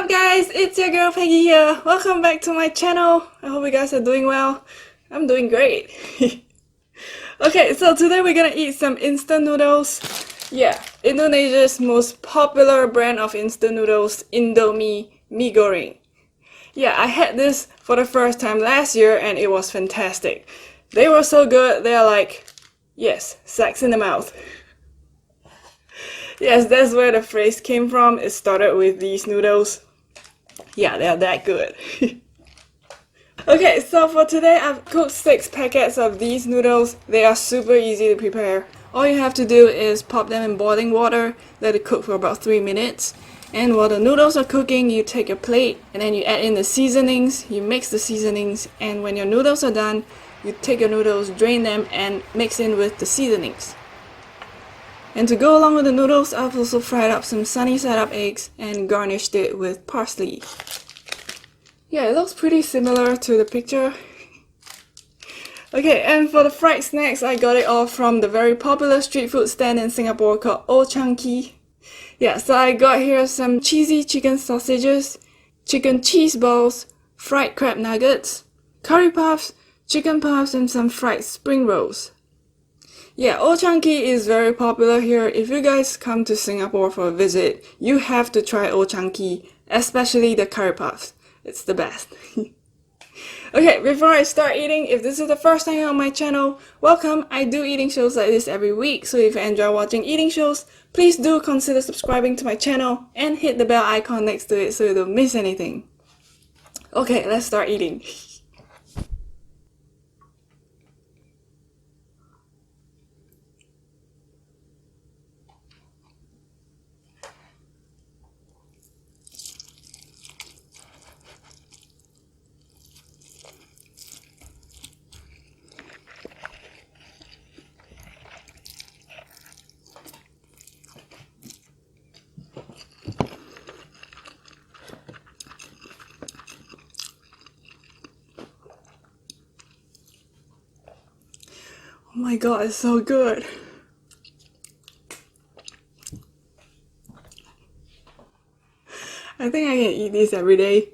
up guys, it's your girl Peggy here. Welcome back to my channel. I hope you guys are doing well. I'm doing great. Okay, so today we're gonna eat some instant noodles. Yeah, Indonesia's most popular brand of instant noodles, Indomie Mi Goreng. Yeah, I had this for the first time last year and it was fantastic. They were so good, they are like, yes, sex in the mouth. Yes, that's where the phrase came from. It started with these noodles. Yeah, they're that good. Okay, so for today I've cooked 6 packets of these noodles. They are super easy to prepare. All you have to do is pop them in boiling water, let it cook for about 3 minutes. And while the noodles are cooking, you take a plate and then you add in the seasonings, you mix the seasonings, and when your noodles are done, you take your noodles, drain them, and mix in with the seasonings. And to go along with the noodles, I've also fried up some sunny side up eggs and garnished it with parsley. Yeah, it looks pretty similar to the picture. Okay, and for the fried snacks, I got it all from the very popular street food stand in Singapore called Old Chang Kee. Yeah, so I got here some cheesy chicken sausages, chicken cheese balls, fried crab nuggets, curry puffs, chicken puffs, and some fried spring rolls. Yeah, Old Chang Kee is very popular here. If you guys come to Singapore for a visit, you have to try Old Chang Kee, especially the curry puffs. It's the best. Okay, before I start eating, if this is the first time you're on my channel, welcome. I do eating shows like this every week, so if you enjoy watching eating shows, please do consider subscribing to my channel and hit the bell icon next to it so you don't miss anything. Okay, let's start eating. Oh my god, it's so good. I think I can eat this every day.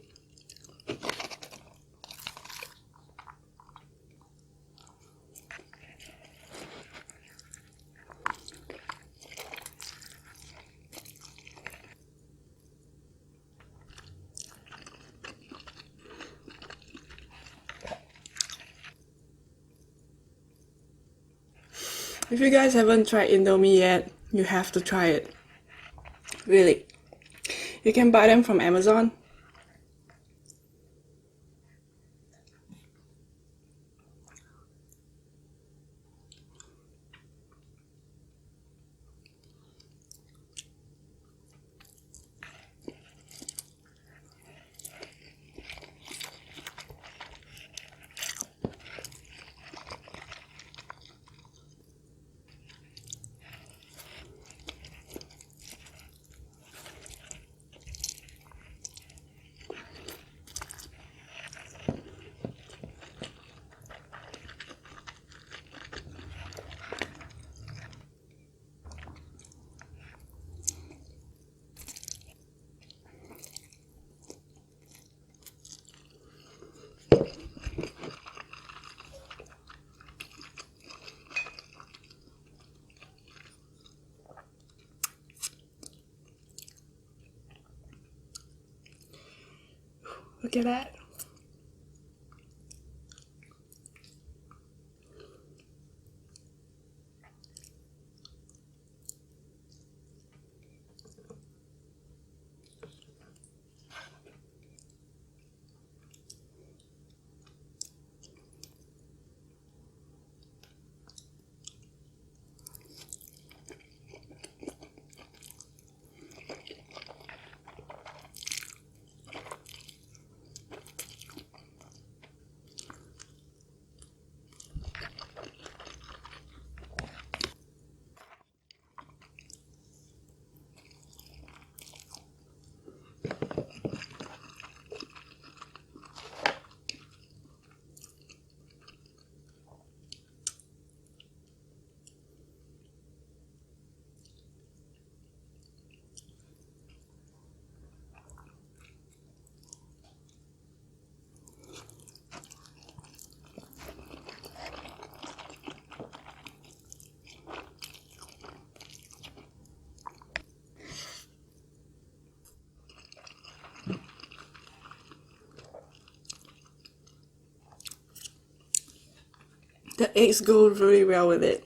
If you guys haven't tried Indomie yet, you have to try it. Really. You can buy them from Amazon. Look at that. The eggs go really well with it.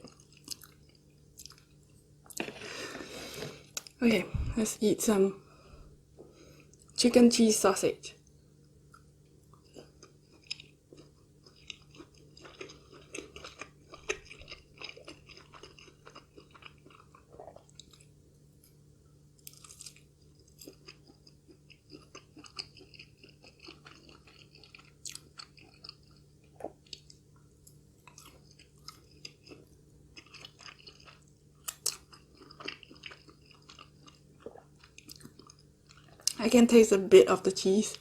Okay, let's eat some chicken cheese sausage. I can taste a bit of the cheese.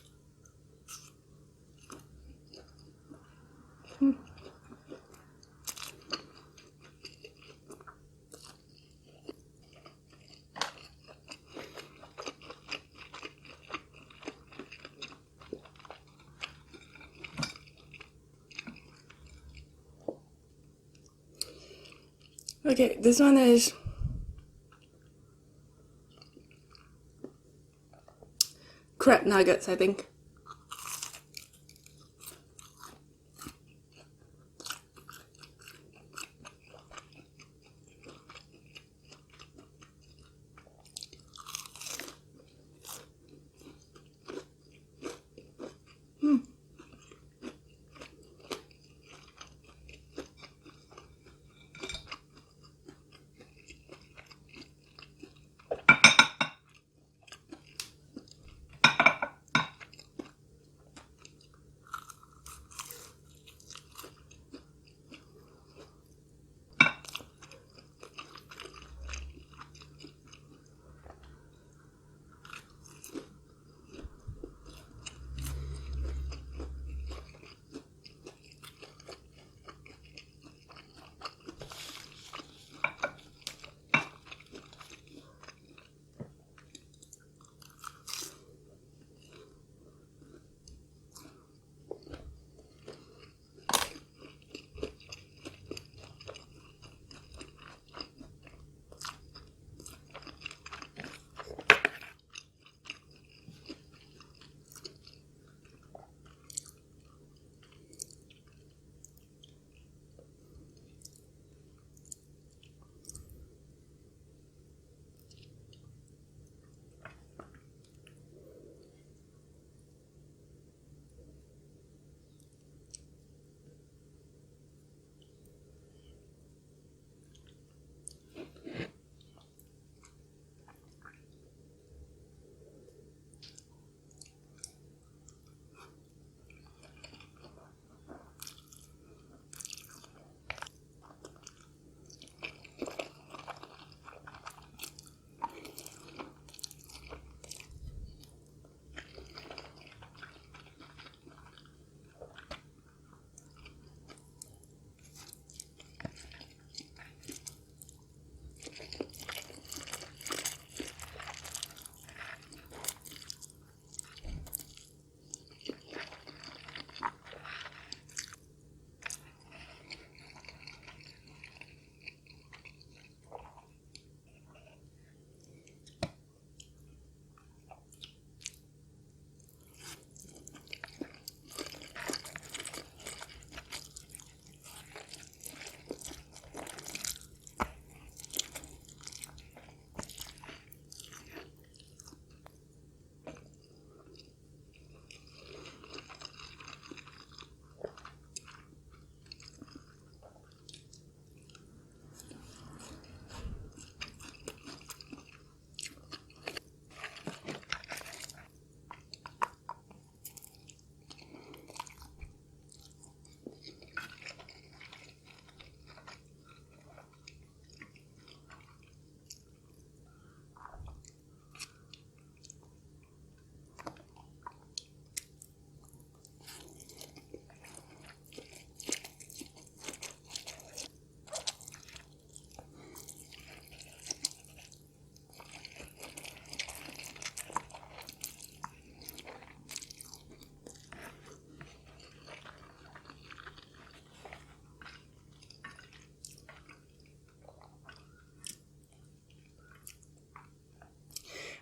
Okay, this one is crab nuggets, I think.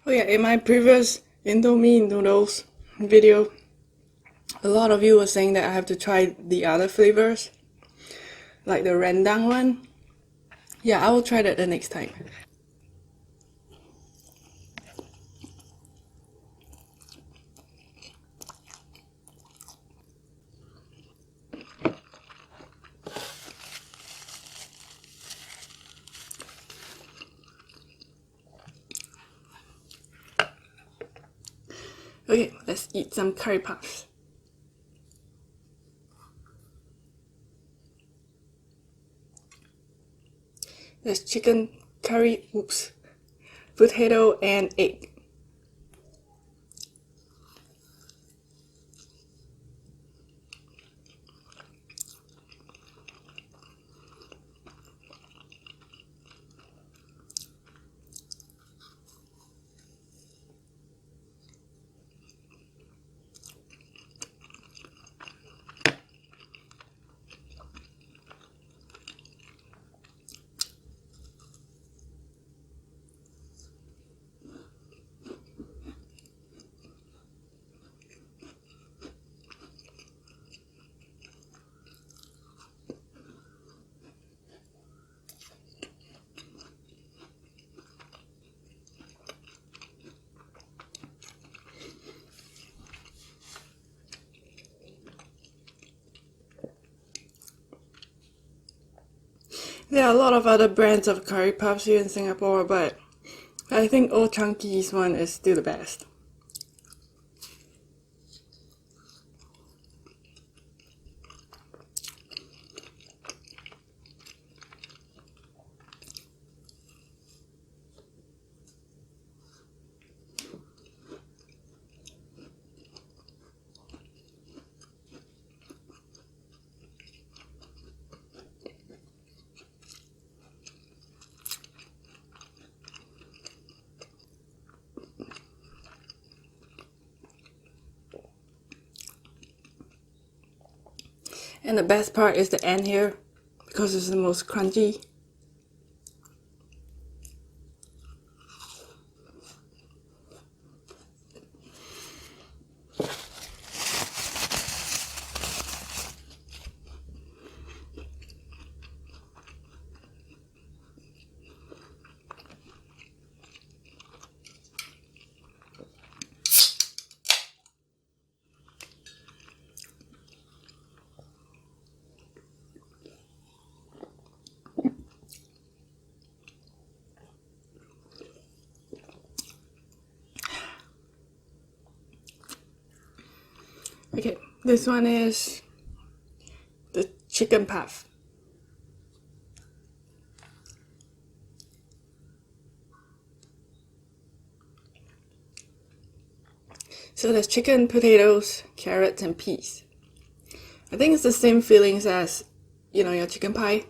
Oh yeah, in my previous Indomie Noodles video, a lot of you were saying that I have to try the other flavors. like the rendang one. Yeah, I will try that the next time. Okay, let's eat some curry puffs. There's chicken, curry, potato, and egg. There are a lot of other brands of curry puffs here in Singapore, but I think Old Chang Kee's one is still the best. And the best part is the end here, because it's the most crunchy. Okay, this one is the chicken puff. So there's chicken, potatoes, carrots, and peas. I think it's the same feelings as, your chicken pie.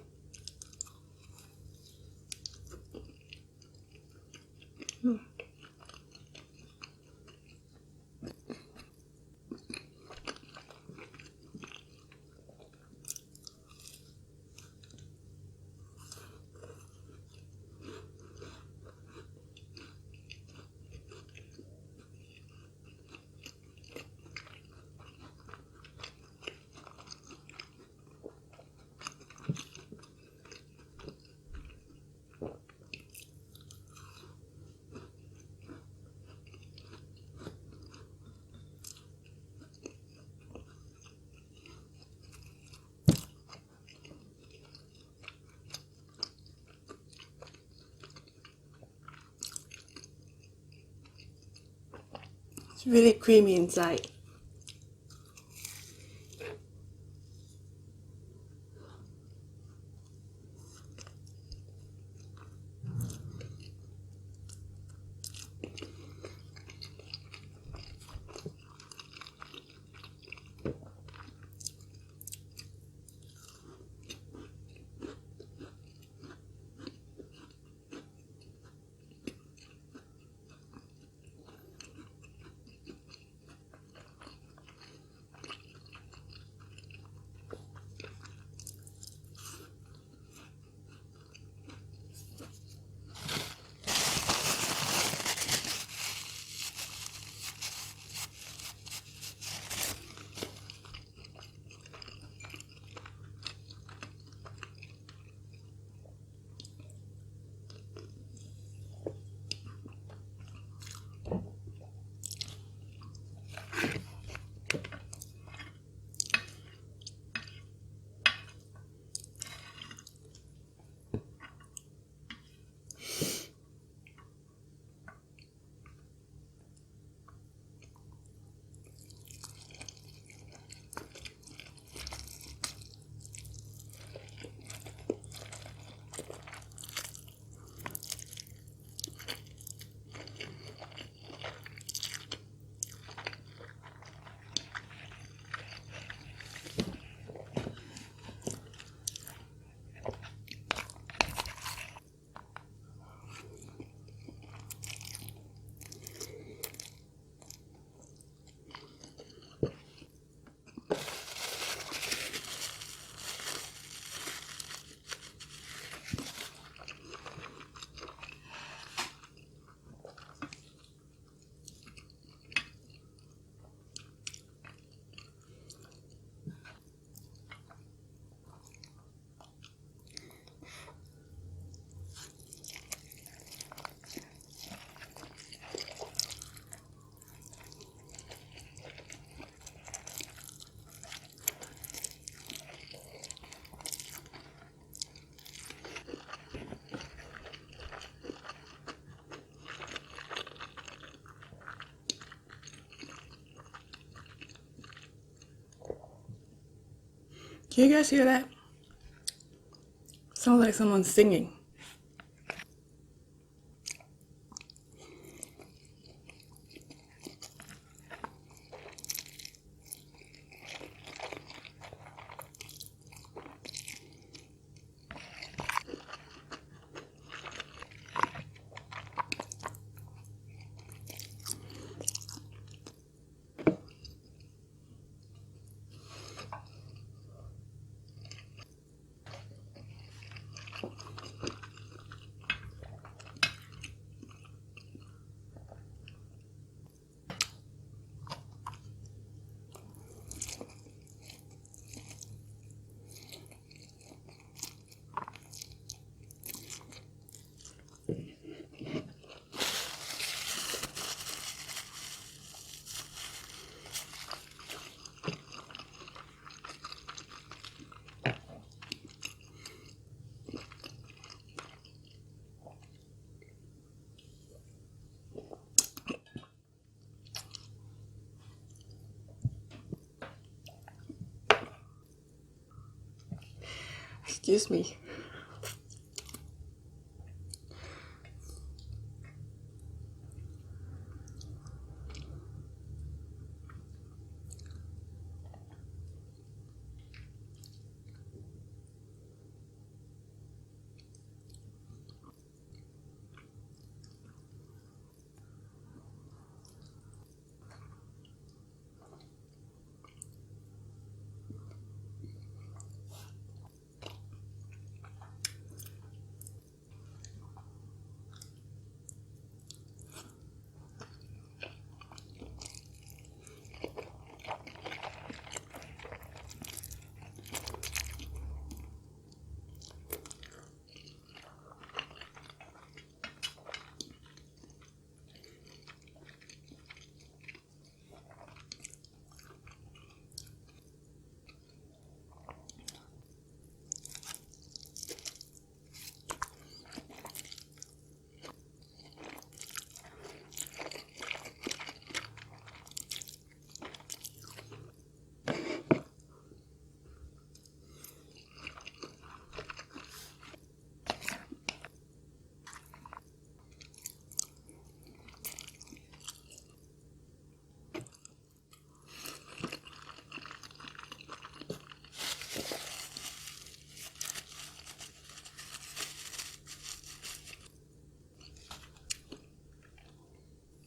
It's really creamy inside. Can you guys hear that? Sounds like someone singing. Excuse me.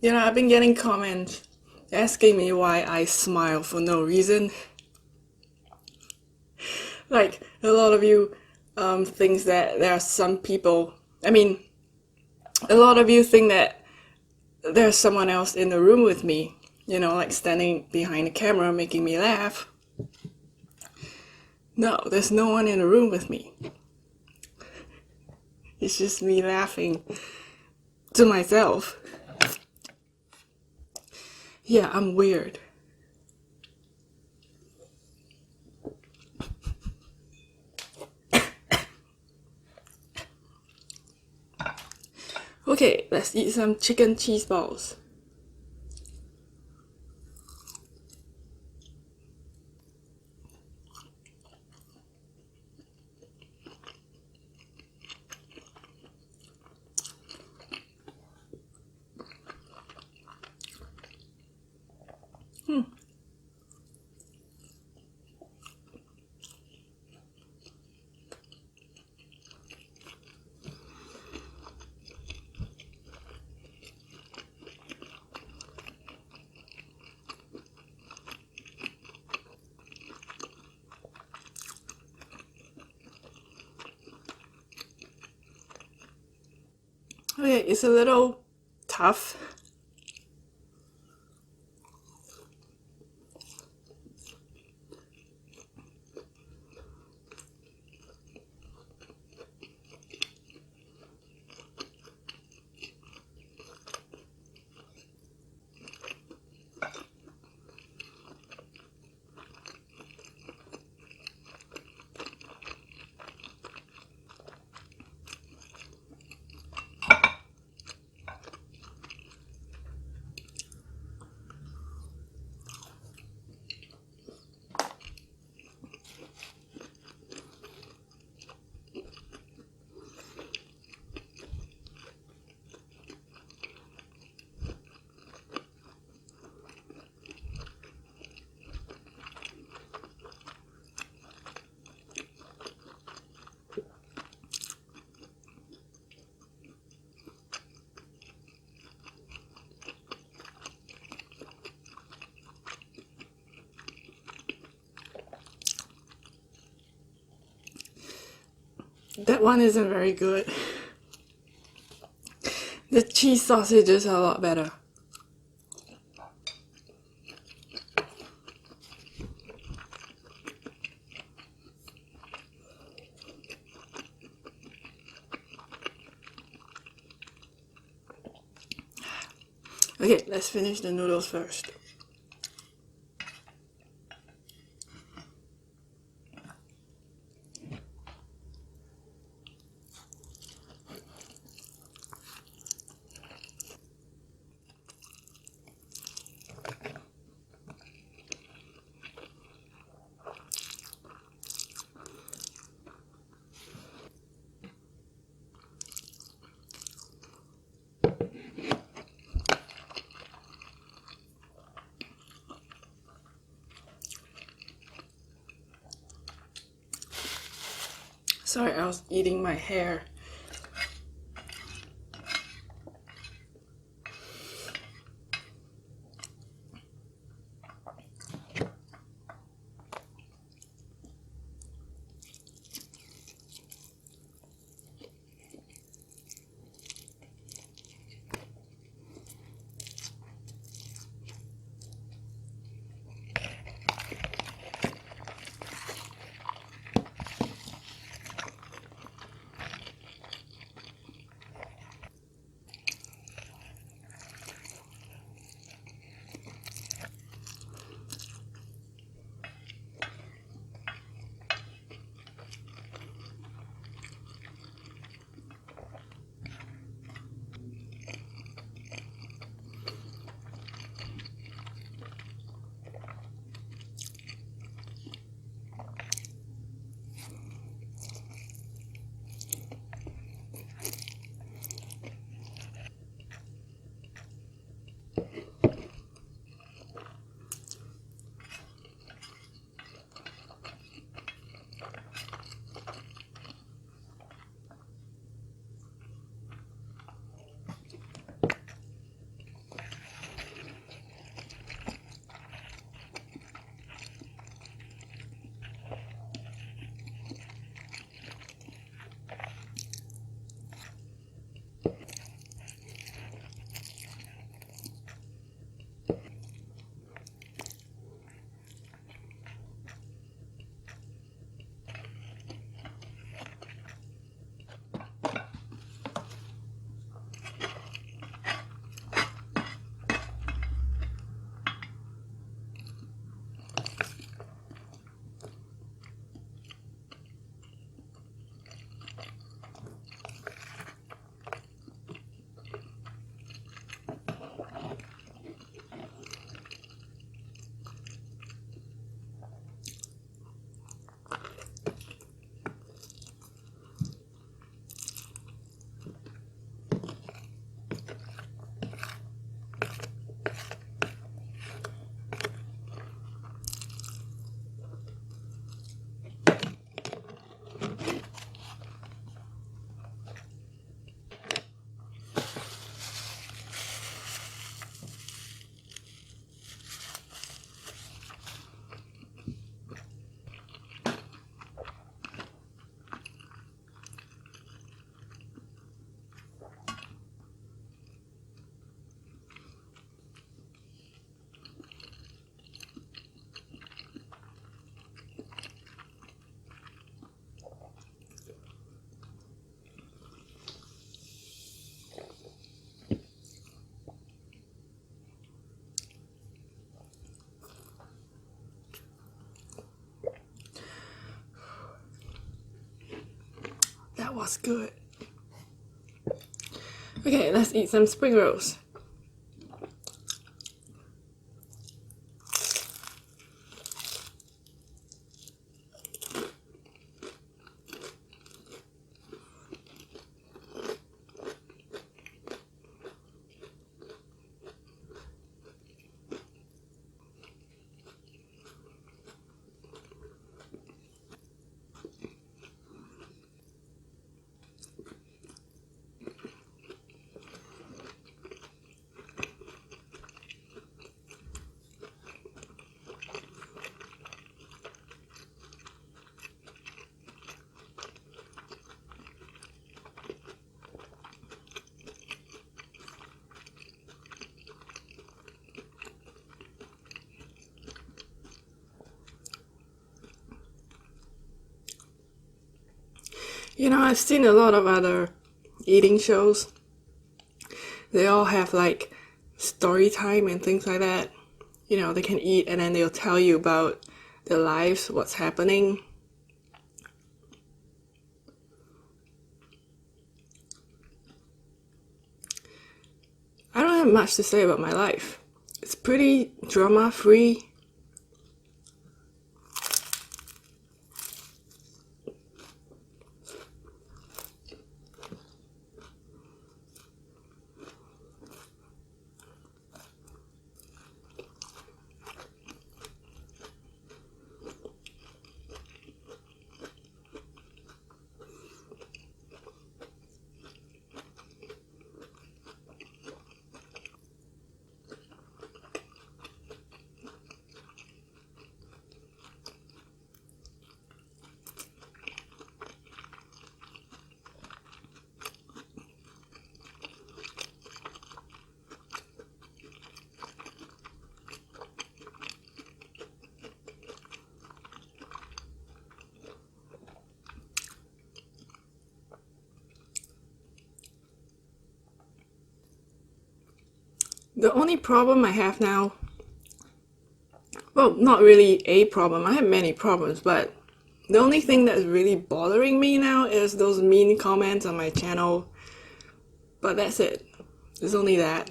You know, I've been getting comments asking me why I smile for no reason. Like, a lot of you thinks that there are some people, a lot of you think that there's someone else in the room with me, you know, like standing behind the camera making me laugh. No, there's no one in the room with me. It's just me laughing to myself. Yeah, I'm weird. Okay, let's eat some chicken cheese balls. Okay, it's a little tough. That one isn't very good. The cheese sausages are a lot better. Okay, let's finish the noodles first. Sorry, I was eating my hair. That was good. Okay, let's eat some spring rolls. You know, I've seen a lot of other eating shows. They all have like story time and things like that. You know, they can eat and then they'll tell you about their lives, what's happening. I don't have much to say about my life. It's pretty drama free. The only problem I have now, well, not really a problem, I have many problems, but the only thing that's really bothering me now is those mean comments on my channel. But that's it. There's only that.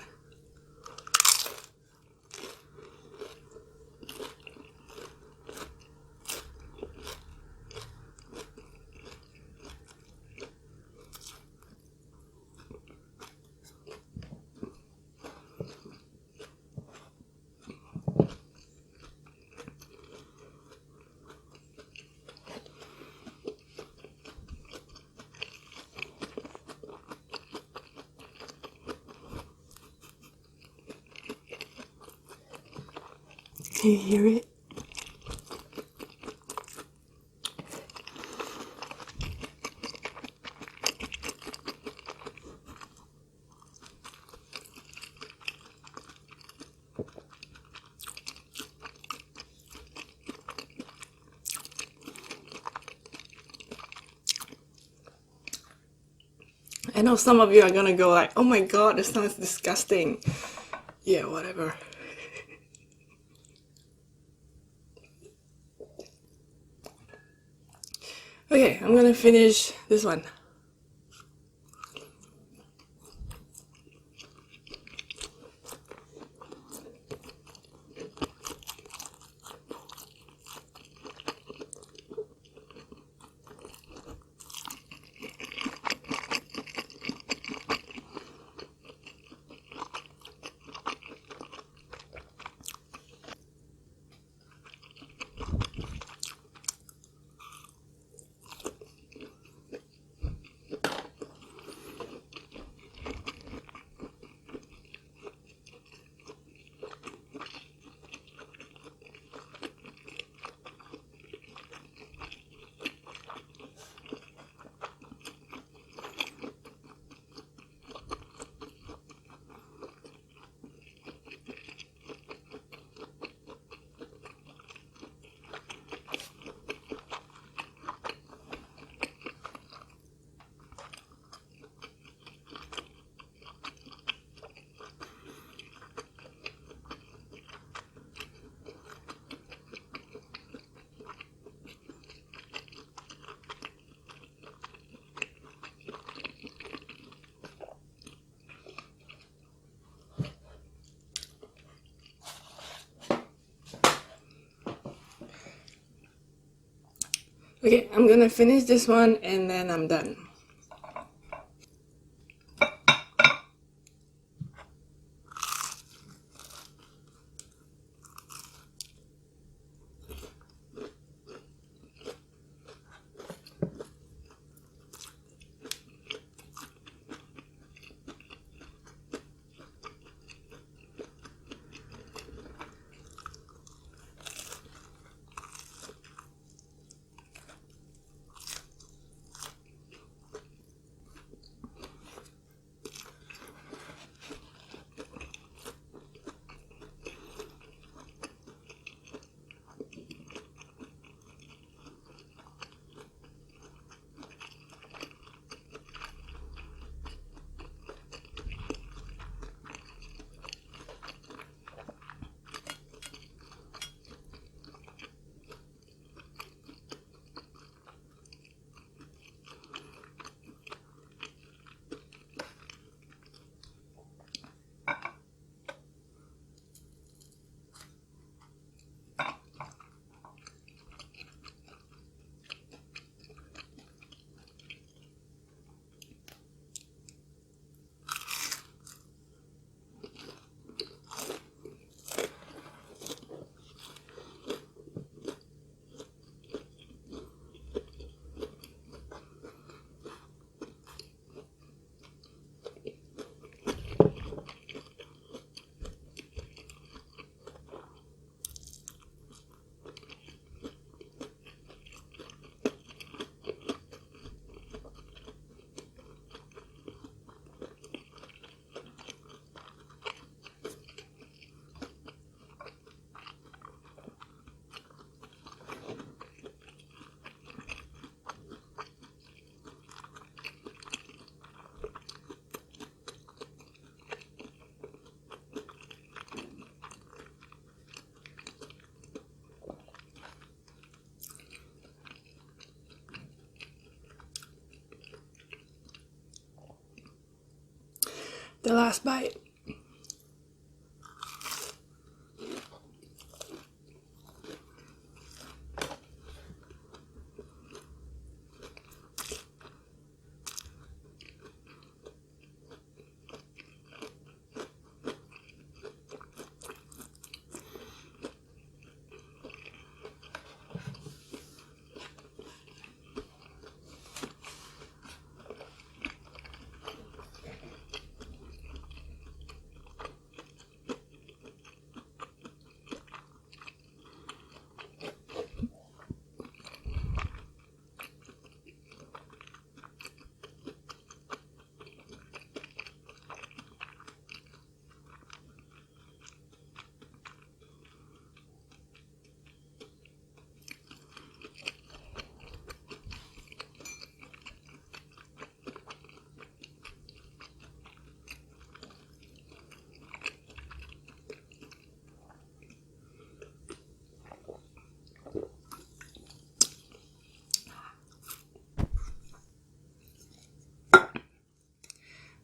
Can you hear it? I know some of you are gonna go like, oh my god, this sounds disgusting. Yeah, whatever. Okay, I'm gonna finish this one. Okay, I'm gonna finish this one and then I'm done. the last bite.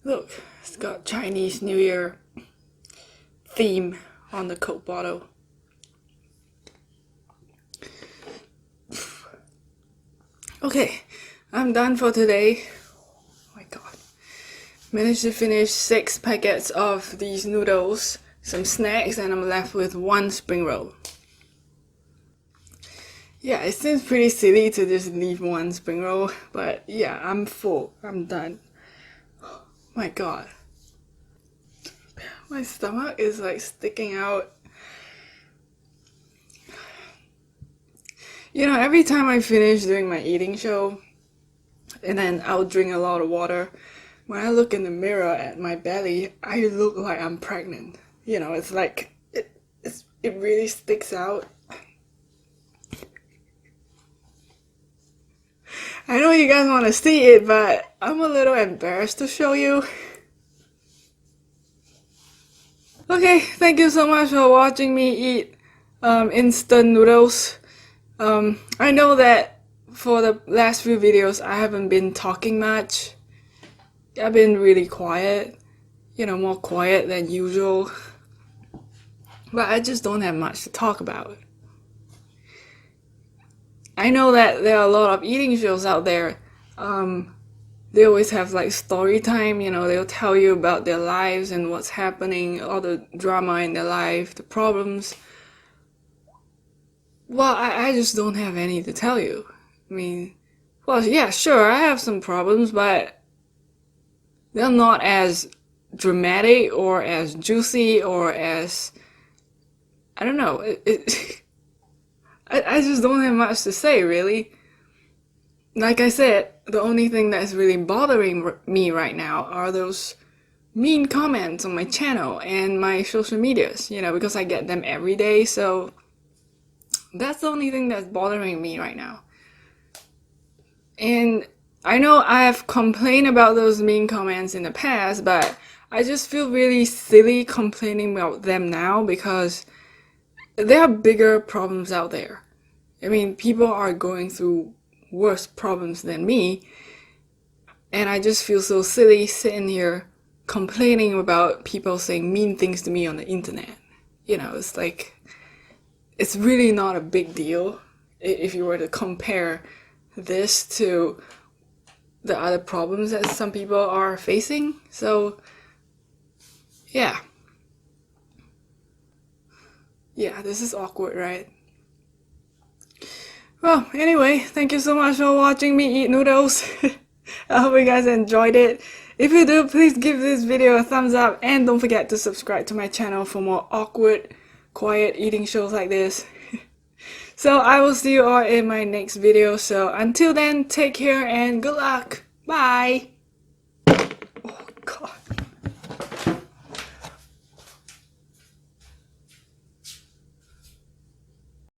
Look, it's got Chinese New Year theme on the Coke bottle. Okay, I'm done for today. Oh my god. Managed to finish 6 packets of these noodles, some snacks, and I'm left with 1 spring roll. Yeah, it seems pretty silly to just leave 1 spring roll, but yeah, I'm full. I'm done. My god. My stomach is like sticking out. You know, every time I finish doing my eating show, and then I'll drink a lot of water, when I look in the mirror at my belly, I look like I'm pregnant. You know, it's like, it really sticks out. I know you guys want to see it, but I'm a little embarrassed to show you. Okay, thank you so much for watching me eat instant noodles. I know that for the last few videos I haven't been talking much. I've been really quiet, you know, more quiet than usual. But I just don't have much to talk about. I know that there are a lot of eating shows out there. They always have like story time, you know, they'll tell you about their lives and what's happening, all the drama in their life, the problems. Well, I just don't have any to tell you. I mean, well, yeah, sure, I have some problems, but they're not as dramatic or as juicy or as, I don't know, I just don't have much to say, really. Like I said, the only thing that's really bothering me right now are those mean comments on my channel and my social medias, you know, because I get them every day, so that's the only thing that's bothering me right now. And I know I've complained about those mean comments in the past, but I just feel really silly complaining about them now because there are bigger problems out there. I mean, people are going through worse problems than me, and I just feel so silly sitting here complaining about people saying mean things to me on the internet. You know, it's like, it's really not a big deal if you were to compare this to the other problems that some people are facing. So yeah, this is awkward, right? Well, anyway, thank you so much for watching me eat noodles. I hope you guys enjoyed it. If you do, please give this video a thumbs up and don't forget to subscribe to my channel for more awkward, quiet eating shows like this. So I will see you all in my next video. So until then, take care and good luck. Bye. Oh God.